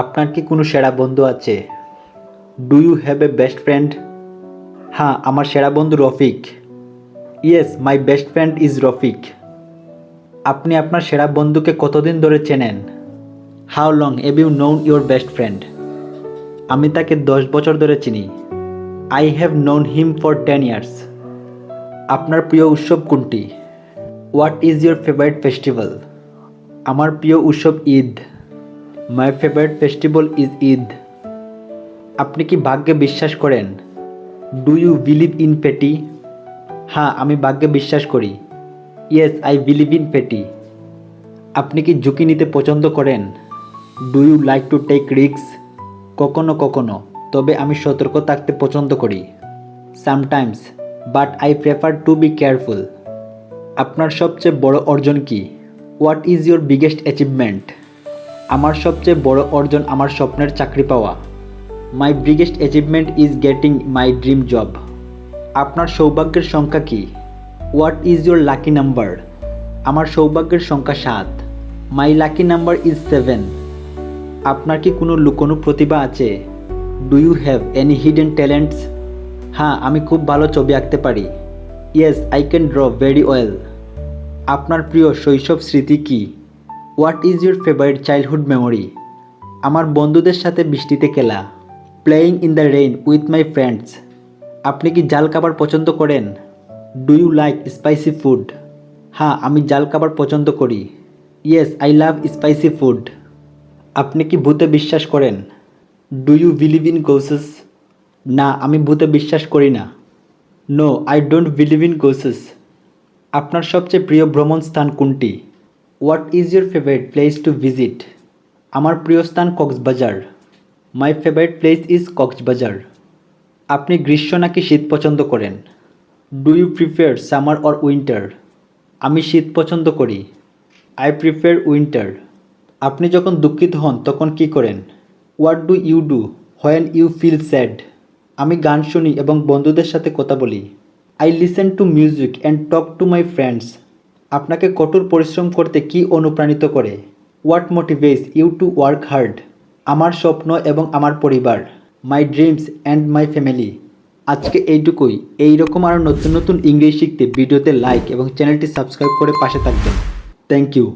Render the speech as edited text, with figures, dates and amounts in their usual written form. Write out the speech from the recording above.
আপনার কি কোনো সেরা বন্ধু আছে? Do you have a best friend? হ্যাঁ, আমার সেরা বন্ধু Rafiq. Yes, my best friend is Rafiq. আপনি আপনার সেরা বন্ধুকে কতদিন ধরে চেনেন? How long have you known your best friend? আমি তাকে 10 বছর ধরে চিনি। I have known him for 10 years. আপনার প্রিয় উৎসব কোনটি? What is your favourite festival? আমার প্রিয় উৎসব Eid. My favourite festival is Eid. আপনি কি ভাগ্যে বিশ্বাস করেন? Do you believe in fate? হ্যাঁ, আমি ভাগ্যে বিশ্বাস করি। Yes, I believe in fate. আপনি কি ঝুঁকি নিতে পছন্দ করেন? Do you like to take risk? কখনো কখনো, তবে আমি সতর্ক থাকতে পছন্দ করি। Sometimes, but I prefer to be careful. আপনার সবচেয়ে বড় অর্জন কি? What is your biggest achievement? আমার সবচেয়ে বড় অর্জন আমার স্বপ্নের চাকরি পাওয়া। My biggest achievement is getting my dream job. আপনার সৌভাগ্যের সংখ্যা কি? What is your lucky number? আমার সৌভাগ্যের সংখ্যা 7। My lucky number is 7। আপনার কি কোনো লুকোনো প্রতিভা আছে? Do you have any hidden talents? হ্যাঁ, আমি খুব ভালো ছবি আঁকতে পারি। Yes, I can draw very well. আপনার প্রিয় শৈশব স্মৃতি কি? What is your favourite childhood memory? আমার বন্ধুদের সাথে বৃষ্টিতে খেলা। Playing in the rain with my friends. আপনি কি ঝাল খাবার পছন্দ করেন? Do you like spicy food? হ্যাঁ, আমি ঝাল খাবার পছন্দ করি। Yes, I love spicy food. আপনি কি ভূতে বিশ্বাস করেন? ডু ইউ বিলিভ ইন গোসেস? না, আমি ভূতে বিশ্বাস করি না। No, I don't believe in গোসেস। আপনার সবচেয়ে প্রিয় ভ্রমণ স্থান কোনটি? What is your favourite place to visit? আমার প্রিয় স্থান Cox's Bazar. My favourite place is Cox's Bazar. আপনি গ্রীষ্ম নাকি শীত পছন্দ করেন? Do you prefer summer or winter? আমি শীত পছন্দ করি। I prefer winter. আপনি যখন দুঃখিত হন তখন কি করেন? What do you do when you feel sad? আমি গান শুনি এবং বন্ধুদের সাথে কথা বলি। I listen to music and talk to my friends. আপনাকে কঠোর পরিশ্রম করতে কি অনুপ্রাণিত করে? What motivates you to work hard? আমার স্বপ্ন এবং আমার পরিবার। My dreams and my family. আজকে এইটুকুই। এইরকম আরও নতুন নতুন ইংরেজি শিখতে ভিডিওতে লাইক এবং চ্যানেলটি সাবস্ক্রাইব করে পাশে থাকবেন। Thank you.